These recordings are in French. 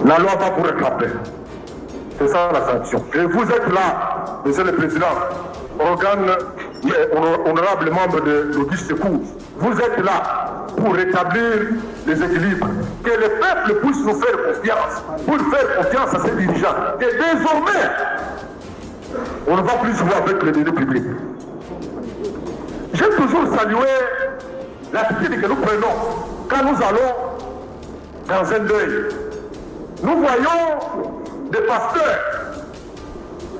La loi va vous rattraper. C'est ça la sanction. Et vous êtes là, Monsieur le Président, organe, honorable membre de l'Auguste Cour. Vous êtes là pour rétablir les équilibres. Que le peuple puisse nous faire confiance, pour faire confiance à ses dirigeants. Et désormais, on ne va plus jouer avec les deniers publics. J'ai toujours salué l'attitude que nous prenons quand nous allons dans un deuil. Nous voyons des pasteurs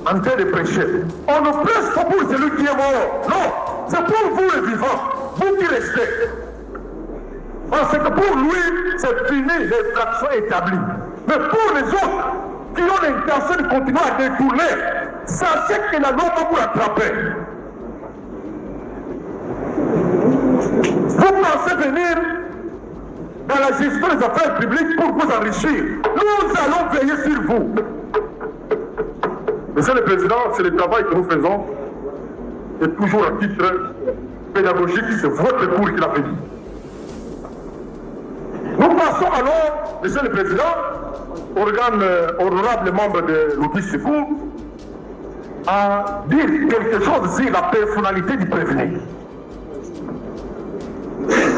en train de prêcher. On ne prêche pas pour celui qui est mort. Non, c'est pour vous les vivants, vous qui restez. Parce que pour lui, c'est fini, l'infraction établie. Mais pour les autres qui ont l'intention de continuer à détourner, sachez que la loi va vous rattraper. Vous pensez venir dans la gestion des affaires publiques pour vous enrichir. Nous allons veiller sur vous. Monsieur le Président, c'est le travail que nous faisons. Et toujours à titre pédagogique, c'est votre cours qui l'a fait. Nous passons alors, Monsieur le Président, organe honorable membre de l'Auguste Cour, à dire quelque chose sur la personnalité du prévenu.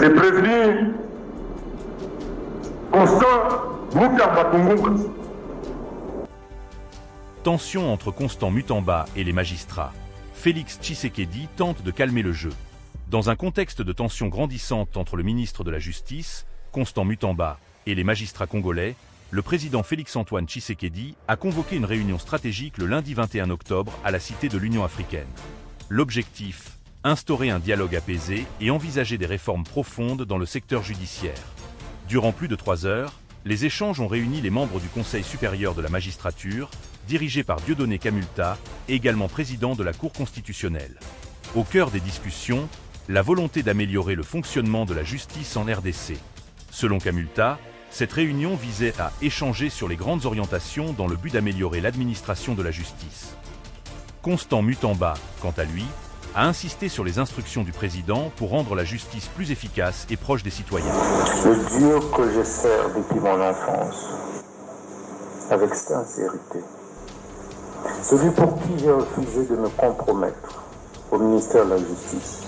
Le prévenu Constant Mutamba Tungunga. Tension entre Constant Mutamba et les magistrats. Félix Tshisekedi tente de calmer le jeu. Dans un contexte de tension grandissante entre le ministre de la Justice, Constant Mutamba, et les magistrats congolais, le président Félix-Antoine Tshisekedi a convoqué une réunion stratégique le lundi 21 octobre à la Cité de l'Union africaine. L'objectif, instaurer un dialogue apaisé et envisager des réformes profondes dans le secteur judiciaire. Durant plus de 3 heures, les échanges ont réuni les membres du Conseil supérieur de la magistrature, dirigé par Dieudonné Kamulta, également président de la Cour constitutionnelle. Au cœur des discussions, la volonté d'améliorer le fonctionnement de la justice en RDC. Selon Kamulta, cette réunion visait à échanger sur les grandes orientations dans le but d'améliorer l'administration de la justice. Constant Mutamba, quant à lui, a insisté sur les instructions du président pour rendre la justice plus efficace et proche des citoyens. Le Dieu que je sers depuis mon enfance, avec sincérité, celui pour qui j'ai refusé de me compromettre au ministère de la Justice,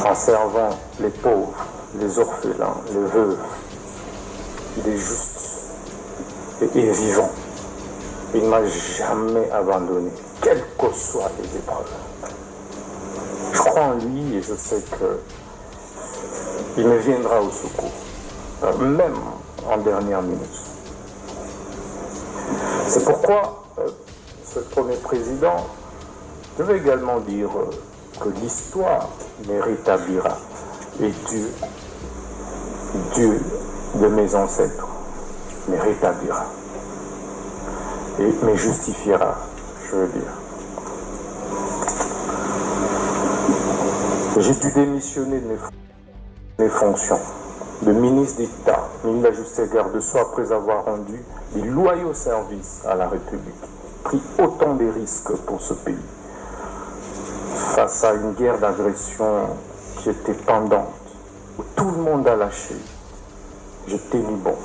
en servant les pauvres, les orphelins, les veuves, les justes et vivants. Il ne m'a jamais abandonné, quelles que soient les épreuves. Je crois en lui et je sais qu'il me viendra au secours, même en dernière minute. C'est pourquoi ce premier président, je veux également dire que l'histoire me rétablira et Dieu de mes ancêtres me rétablira et me justifiera, je veux dire. J'ai dû démissionner de mes fonctions de ministre d'État, ministre de la Justice et garde-sceaux après avoir rendu des loyaux services à la République, pris autant de risques pour ce pays. Face à une guerre d'agression qui était pendante, où tout le monde a lâché, j'ai tenu bon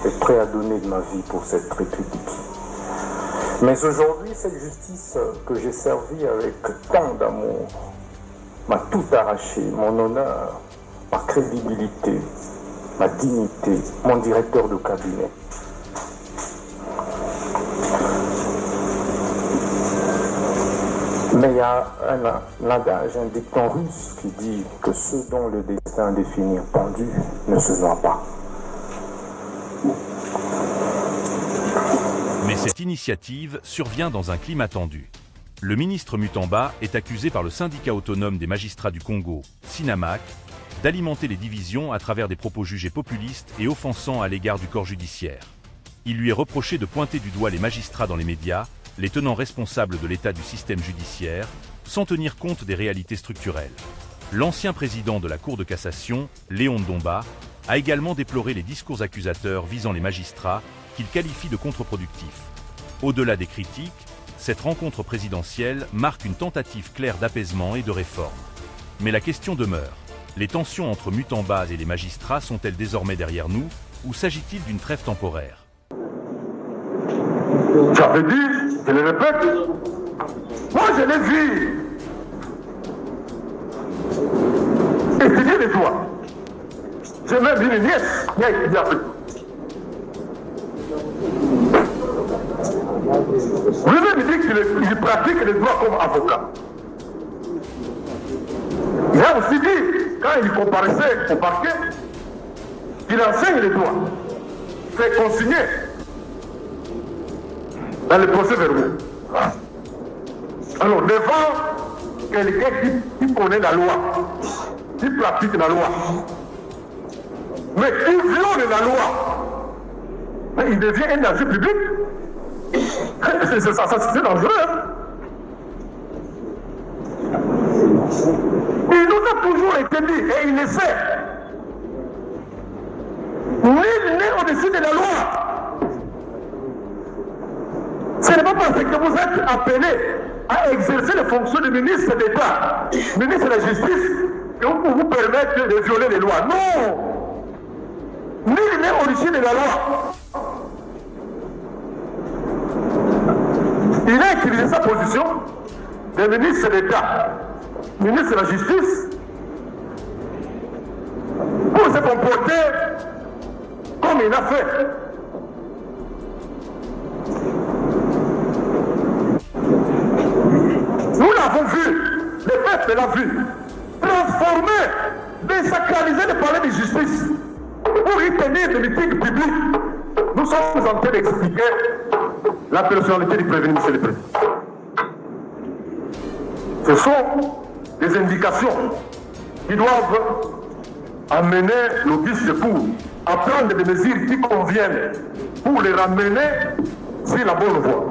et prêt à donner de ma vie pour cette République. Mais aujourd'hui, cette justice que j'ai servie avec tant d'amour m'a tout arraché, mon honneur, ma crédibilité, ma dignité, mon directeur de cabinet. Mais il y a un adage, un dicton russe qui dit que ceux dont le destin définit pendu ne se noient pas. Mais cette initiative survient dans un climat tendu. Le ministre Mutamba est accusé par le syndicat autonome des magistrats du Congo, SINAMAC, d'alimenter les divisions à travers des propos jugés populistes et offensants à l'égard du corps judiciaire. Il lui est reproché de pointer du doigt les magistrats dans les médias, les tenant responsables de l'état du système judiciaire, sans tenir compte des réalités structurelles. L'ancien président de la Cour de cassation, Léon Ndomba, a également déploré les discours accusateurs visant les magistrats, qu'il qualifie de contre-productifs. Au-delà des critiques, cette rencontre présidentielle marque une tentative claire d'apaisement et de réforme. Mais la question demeure. Les tensions entre Mutamba et les magistrats sont-elles désormais derrière nous, ou s'agit-il d'une trêve temporaire? J'avais dit, je le répète, moi je l'ai vu étudier les droits. J'ai même vu une nièce qui a étudié avec. Vous avez dit qu'il pratique les droits comme avocat. Il a aussi dit, quand il comparaissait au parquet, qu'il enseigne les droits. C'est consigné dans les procès-verbaux. Alors, devant quelqu'un qui connaît la loi, qui pratique la loi, mais qui viole la loi, mais il devient un danger public. C'est dangereux. Il nous a toujours été dit, et il le sait, nul n'est au-dessus de la loi. Ce n'est pas parce que vous êtes appelé à exercer les fonctions de ministre d'État, ministre de la Justice, que vous vous permettez de violer les lois. Non! Nul n'est au-dessus de la loi. Il a utilisé sa position de ministre d'État, ministre de la Justice, pour se comporter comme il a fait. Nous l'avons vu, le peuple l'a vu, transformer, désacraliser le palais de justice pour y tenir des meetings publics. Nous sommes en train d'expliquer la personnalité du prévenu, monsieur le président. Ce sont des indications qui doivent amener l'office pour à prendre des mesures qui conviennent pour les ramener sur la bonne voie.